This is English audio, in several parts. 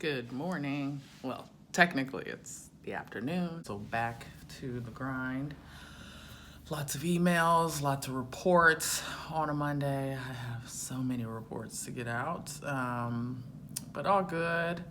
Good morning. Well, technically it's the afternoon, so back to the grind. Lots of emails, lots of reports on a Monday. I have so many reports to get out, but all good.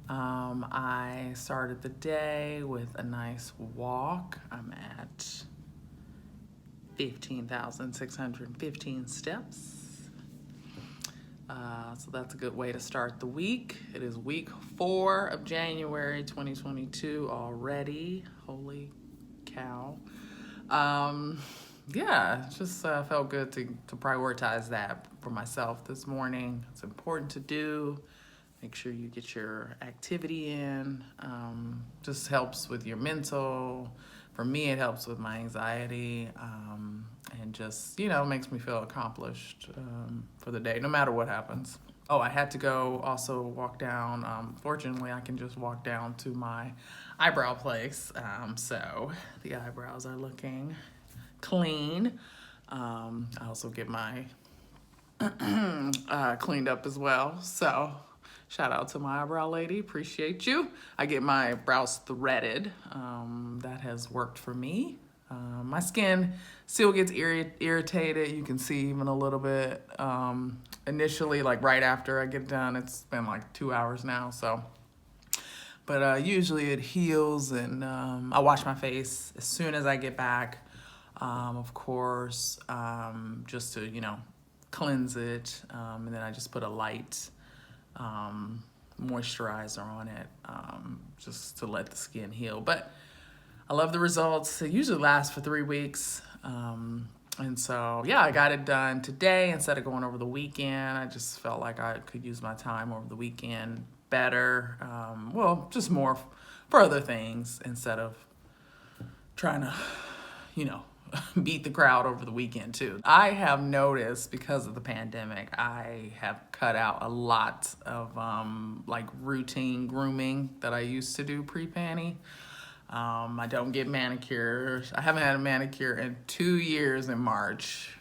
I started the day with a nice walk. I'm at 15,615 steps. So that's a good way to start the week. It is week 4 of January 2022 already. Holy cow. Yeah, just felt good to prioritize that for myself this morning. It's important to do. Make sure you get your activity in. Just helps with your mental. For me, it helps with my anxiety, and just, makes me feel accomplished for the day, no matter what happens. Oh, I had to go also walk down. Fortunately, I can just walk down to my eyebrow place. So the eyebrows are looking clean. I also get my cleaned up as well. So shout out to my eyebrow lady. Appreciate you. I get my brows threaded. That has worked for me. My skin still gets irritated. You can see even a little bit. Initially, like right after I get done, it's been like 2 hours now. But usually it heals, and I wash my face as soon as I get back. Of course, just to cleanse it, and then I just put a light moisturizer on it, just to let the skin heal. But I love the results. It usually lasts for 3 weeks. And so, yeah, I got it done today instead of going over the weekend. I just felt like I could use my time over the weekend better. Just more for other things instead of trying to, beat the crowd over the weekend too. I have noticed because of the pandemic, I have cut out a lot of routine grooming that I used to do pre-panty. I don't get manicures. I haven't had a manicure in 2 years in March.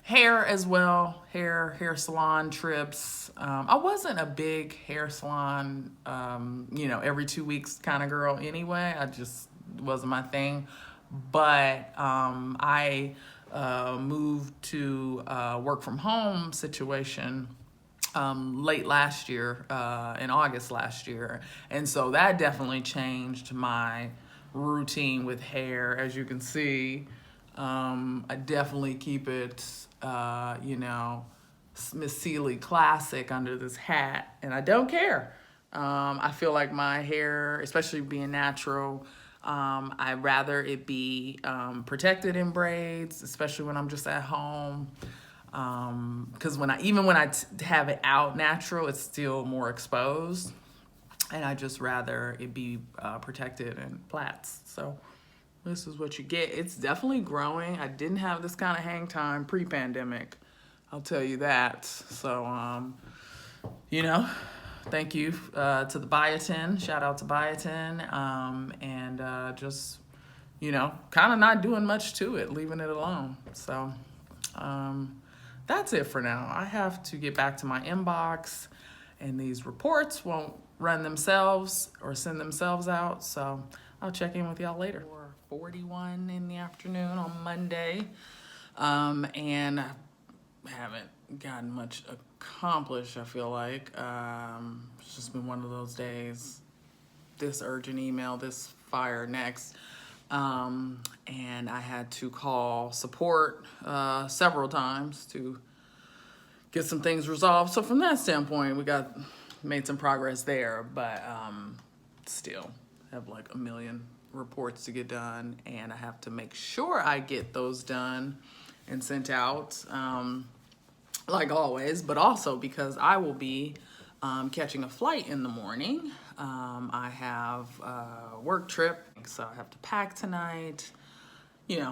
Hair as well, hair salon trips. I wasn't a big hair salon, every 2 weeks kind of girl anyway. I just wasn't my thing. But I moved to work from home situation late last year, in August last year. And so that definitely changed my routine with hair. As you can see, I definitely keep it, Miss Sealy classic under this hat, and I don't care. I feel like my hair, especially being natural, I'd rather it be protected in braids, especially when I'm just at home. Because when I have it out natural, it's still more exposed, and I just rather it be protected in plaits. So this is what you get. It's definitely growing. I didn't have this kind of hang time pre-pandemic, I'll tell you that. So thank you to the biotin. Shout out to biotin, and just kind of not doing much to it, leaving it alone. So that's it for now. I have to get back to my inbox, and these reports won't run themselves or send themselves out. So I'll check in with y'all later. 4:41 in the afternoon on Monday, and I haven't gotten much accomplished, I feel like. It's just been one of those days. This urgent email, this fire next. And I had to call support several times to get some things resolved. So from that standpoint, made some progress there, but still have like a million reports to get done, and I have to make sure I get those done and sent out, like always, but also because I will be catching a flight in the morning. I have a work trip, so I have to pack tonight,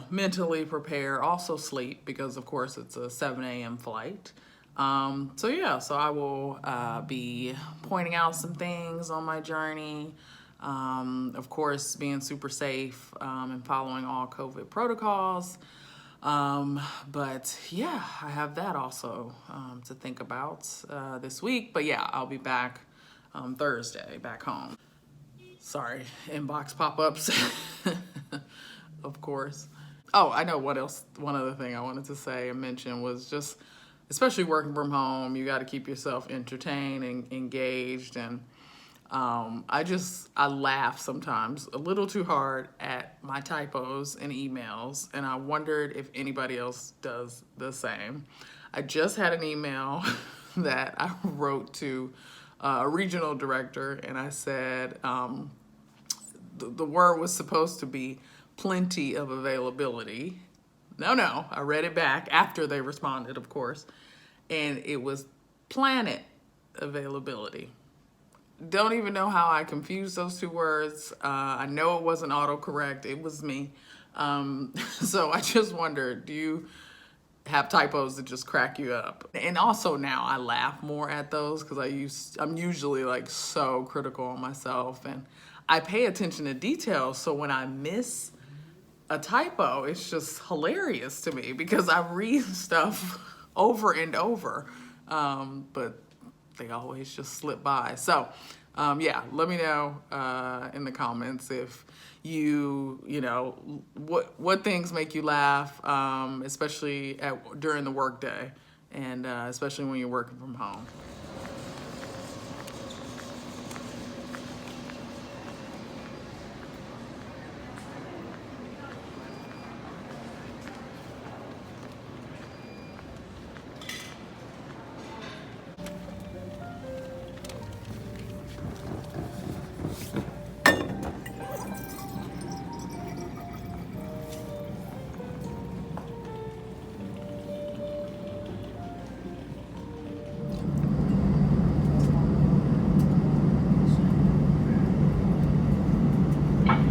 mentally prepare, also sleep, because of course it's a 7 a.m. flight. So I will be pointing out some things on my journey. Of course, being super safe and following all COVID protocols. But yeah, I have that also to think about this week. But yeah, I'll be back Thursday back home. Sorry, inbox pop-ups, of course. Oh, I know what else. One other thing I wanted to say and mention was just, especially working from home, you got to keep yourself entertained and engaged. And I laugh sometimes a little too hard at my typos and emails, and I wondered if anybody else does the same. I just had an email that I wrote to a regional director, and I said the word was supposed to be plenty of availability. No, I read it back after they responded, of course, and it was planet availability. Don't even know how I confused those two words. I know it wasn't autocorrect. It was me. So I just wondered, do you have typos that just crack you up? And also now I laugh more at those because I'm usually like so critical on myself, and I pay attention to details. So when I miss a typo, it's just hilarious to me because I read stuff over and over, but they always just slip by. So yeah, let me know in the comments if you know, what things make you laugh, especially during the workday, and especially when you're working from home.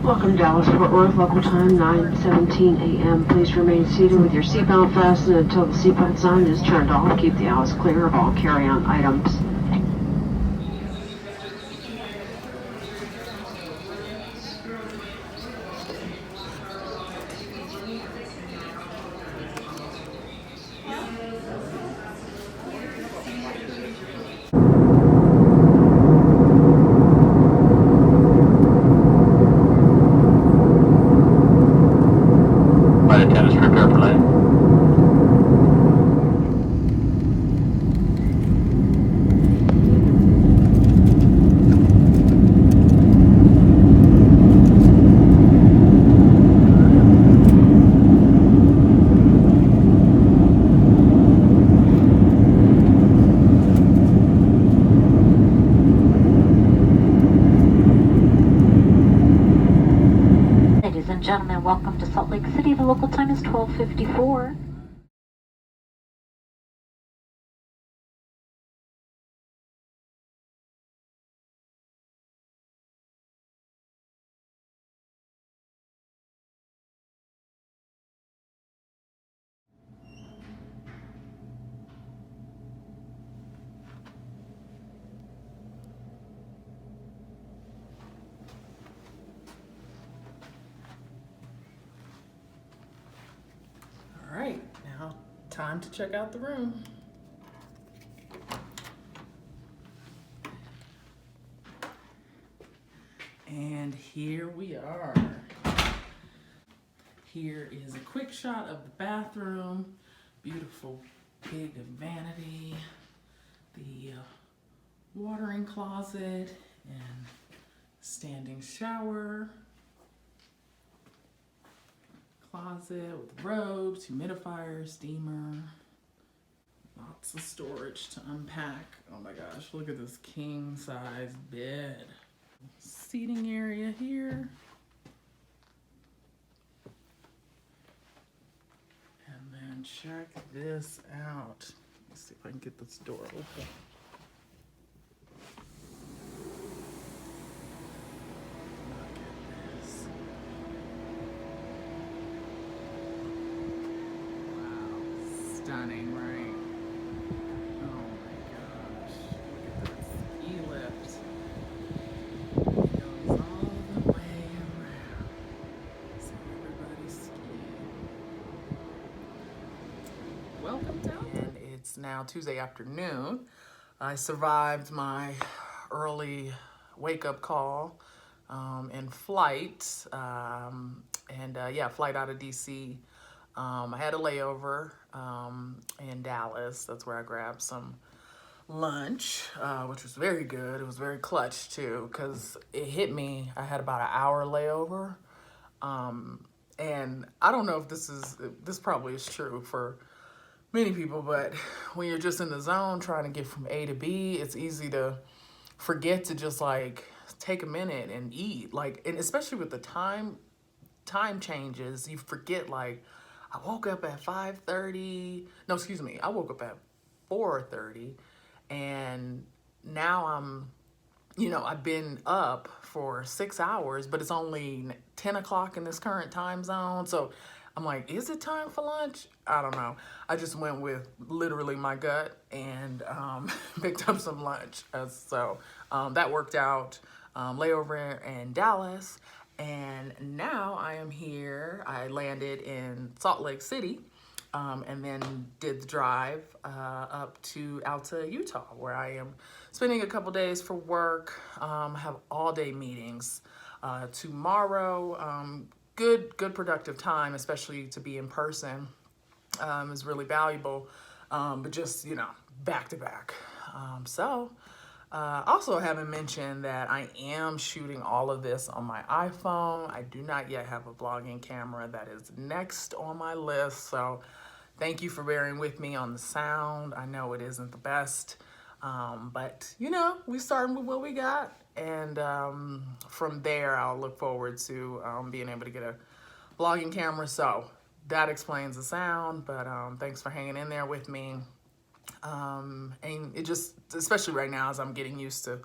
Welcome Dallas Fort Worth, local time 9:17 a.m. Please remain seated with your seatbelt fastened until the seatbelt sign is turned off. Keep the aisles clear of all carry-on items. Gentlemen, welcome to Salt Lake City. The local time is 12:54. All right, now time to check out the room. And here we are. Here is a quick shot of the bathroom. Beautiful big vanity, the watering closet, and standing shower. Closet with robes, humidifier, steamer. Lots of storage to unpack. Oh my gosh, look at this king size bed. Seating area here. And then check this out. Let's see if I can get this door open. Stunning, right? Oh my gosh. Look at this ski lift. It goes all the way around. So everybody's skiing. Welcome down. And it's now Tuesday afternoon. I survived my early wake-up call and flight. Yeah, flight out of DC. I had a layover in Dallas. That's where I grabbed some lunch, which was very good. It was very clutch too, because it hit me. I had about an hour layover. And I don't know if this probably is true for many people, but when you're just in the zone trying to get from A to B, it's easy to forget to just like take a minute and eat. Like, and especially with the time changes, you forget, like, I woke up at 5:30. No, excuse me. I woke up at 4:30, and now I've been up for 6 hours, but it's only 10 o'clock in this current time zone. So I'm like, is it time for lunch? I don't know. I just went with literally my gut and picked up some lunch. So that worked out. Layover in Dallas. And now I am here. I landed in Salt Lake City. And then did the drive up to Alta, Utah, where I am spending a couple days for work. Have all-day meetings tomorrow. Good productive time, especially to be in person, is really valuable. But just back to back. Also haven't mentioned that I am shooting all of this on my iPhone. I do not yet have a vlogging camera. That is next on my list. So thank you for bearing with me on the sound. I know it isn't the best, but we starting with what we got. And from there, I'll look forward to being able to get a vlogging camera. So that explains the sound, but thanks for hanging in there with me. And it just, especially right now as I'm getting used to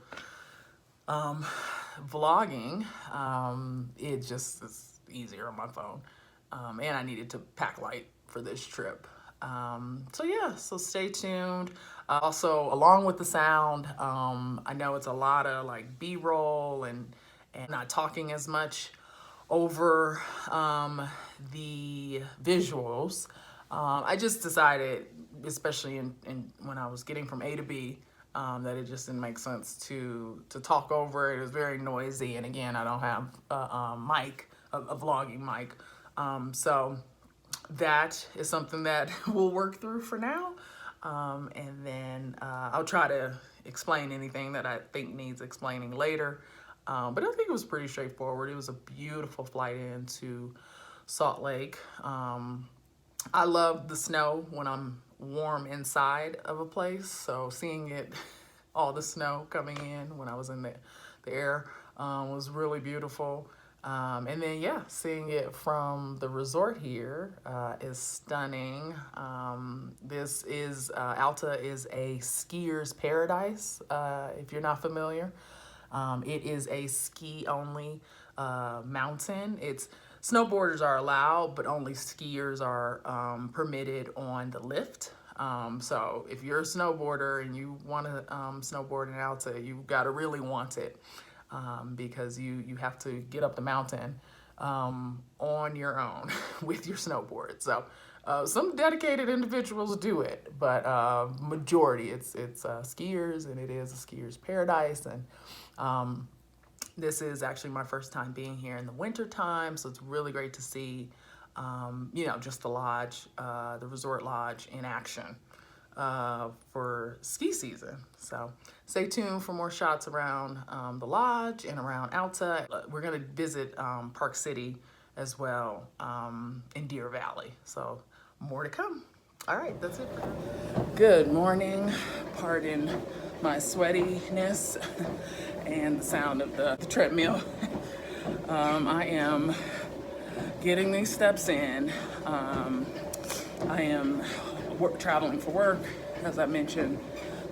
vlogging, it just is easier on my phone. And I needed to pack light for this trip. So stay tuned. Also, along with the sound, I know it's a lot of like B-roll and not talking as much over the visuals. I just decided, especially in when I was getting from A to B, that it just didn't make sense to talk over it. It was very noisy, and again, I don't have a vlogging mic, so that is something that we'll work through for now, and then I'll try to explain anything that I think needs explaining later. But I think it was pretty straightforward. It was a beautiful flight into Salt Lake. I love the snow when I'm warm inside of a place. So seeing all the snow coming in when I was in the air was really beautiful. And then, seeing it from the resort here is stunning. This is, Alta is a skier's paradise, if you're not familiar. It is a ski-only mountain. Snowboarders are allowed, but only skiers are permitted on the lift. So if you're a snowboarder and you want to snowboard in Alta, you've got to really want it, because you have to get up the mountain on your own with your snowboard. So some dedicated individuals do it, but majority it's skiers, and it is a skier's paradise. And this is actually my first time being here in the winter time, so it's really great to see, just the lodge, the resort lodge in action for ski season. So stay tuned for more shots around the lodge and around Alta. We're gonna visit Park City as well, in Deer Valley. So more to come. All right, that's it. Good morning. Pardon my sweatiness and the sound of the treadmill. I am getting these steps in. I am traveling for work, as I mentioned,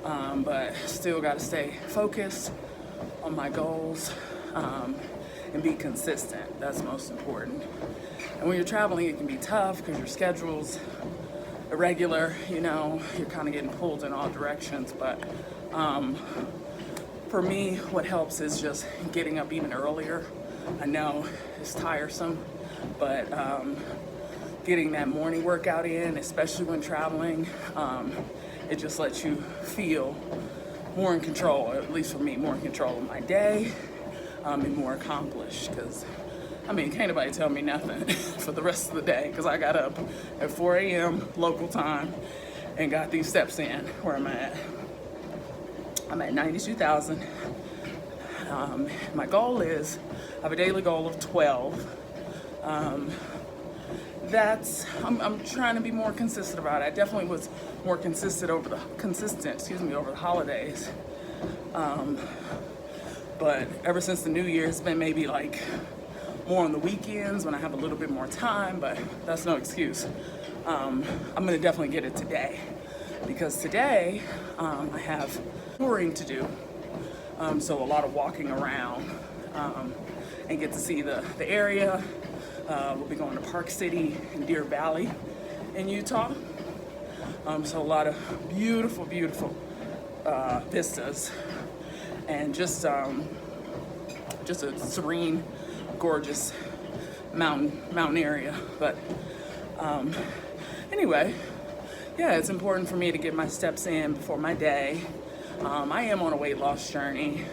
but still got to stay focused on my goals and be consistent. That's most important. And when you're traveling, it can be tough because your schedule's irregular, you're kind of getting pulled in all directions. But for me, what helps is just getting up even earlier. I know it's tiresome, but getting that morning workout in, especially when traveling, it just lets you feel more in control, at least for me, more in control of my day, and more accomplished. Because, I mean, can't nobody tell me nothing for the rest of the day, because I got up at 4 a.m. local time and got these steps in. Where am I at? I'm at 92,000. My goal is, I have a daily goal of 12. I'm trying to be more consistent about it. I definitely was more consistent over the holidays. But ever since the new year, it's been maybe like more on the weekends when I have a little bit more time, but that's no excuse. I'm gonna definitely get it today, because today I have touring to do. So a lot of walking around and get to see the area. We'll be going to Park City and Deer Valley in Utah. So a lot of beautiful, beautiful vistas, and just a serene, gorgeous mountain area. But anyway, yeah, it's important for me to get my steps in before my day. I am on a weight loss journey.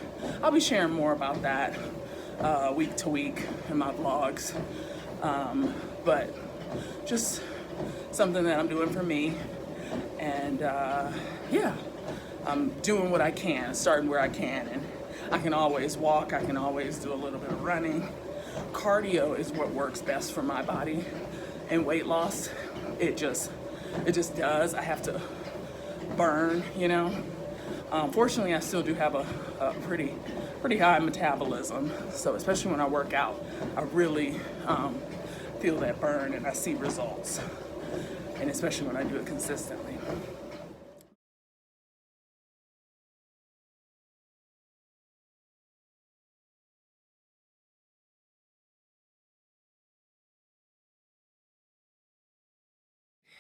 I'll be sharing more about that week to week in my vlogs. But just something that I'm doing for me. And yeah, I'm doing what I can, starting where I can. And I can always walk, I can always do a little bit of running. Cardio is what works best for my body. And weight loss, it just does. I have to burn, you know. Fortunately, I still do have a pretty high metabolism. So especially when I work out, I really feel that burn and I see results. And especially when I do it consistently.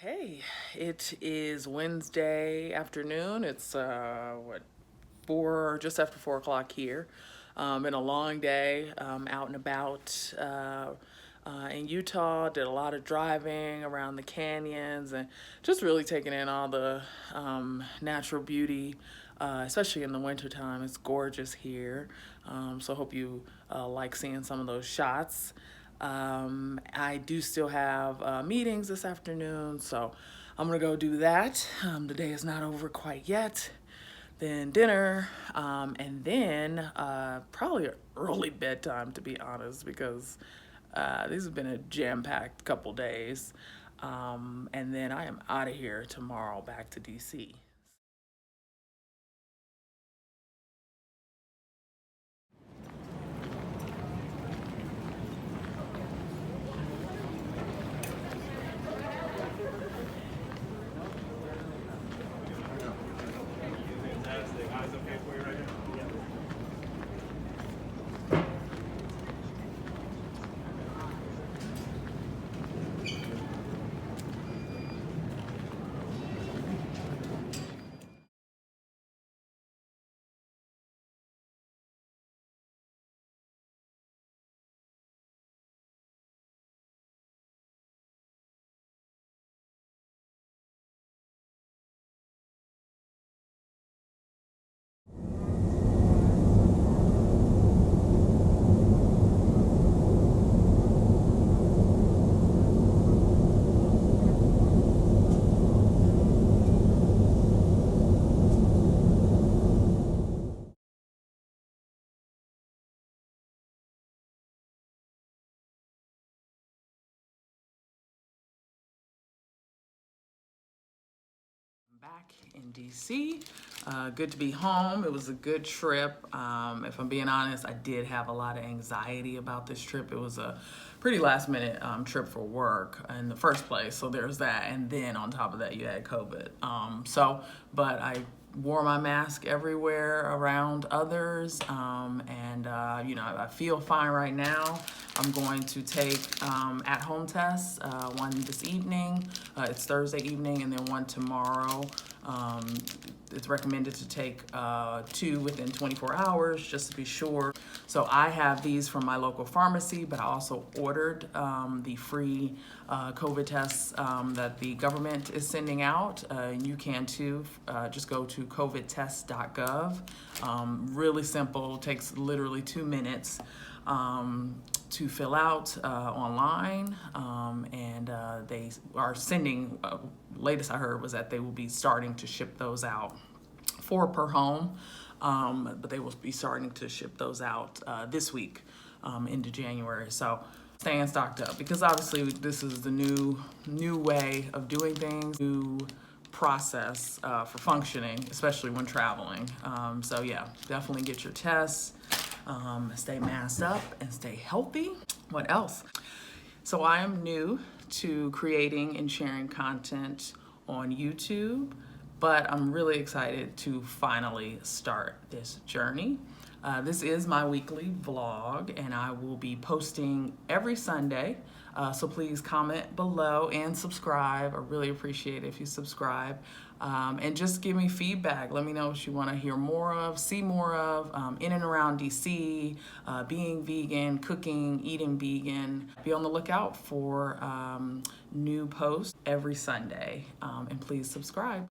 Hey, it is Wednesday afternoon. It's just after 4 o'clock here. Been a long day, out and about in Utah. Did a lot of driving around the canyons and just really taking in all the natural beauty, especially in the wintertime. It's gorgeous here. So I hope you like seeing some of those shots. I do still have meetings this afternoon, so I'm gonna go do that. The day is not over quite yet. Then dinner, and then probably early bedtime, to be honest, because these have been a jam-packed couple days. And then I am out of here tomorrow, back to DC. Back in DC. Good to be home. It was a good trip. If I'm being honest, I did have a lot of anxiety about this trip. It was a pretty last minute trip for work in the first place. So there's that. And then on top of that, you had COVID. But I wore my mask everywhere around others. I feel fine right now. I'm going to take at-home tests, one this evening. It's Thursday evening, and then one tomorrow It's recommended to take 2 within 24 hours just to be sure. So I have these from my local pharmacy, but I also ordered the free COVID tests that the government is sending out. You can too. Just go to covidtest.gov. Really simple, takes literally 2 minutes to fill out online, and they are sending, latest I heard was that they will be starting to ship those out, 4 per home, but they will be starting to ship those out this week into January. So staying stocked up, because obviously this is the new way of doing things, new process for functioning, especially when traveling. So yeah, definitely get your tests, stay masked up, and stay healthy. What else? So I am new to creating and sharing content on YouTube, but I'm really excited to finally start this journey. This is my weekly vlog, and I will be posting every Sunday. So please comment below and subscribe. I really appreciate it if you subscribe. And just give me feedback. Let me know what you want to hear more of, see more of, in and around DC, being vegan, cooking, eating vegan. Be on the lookout for new posts every Sunday. And please subscribe.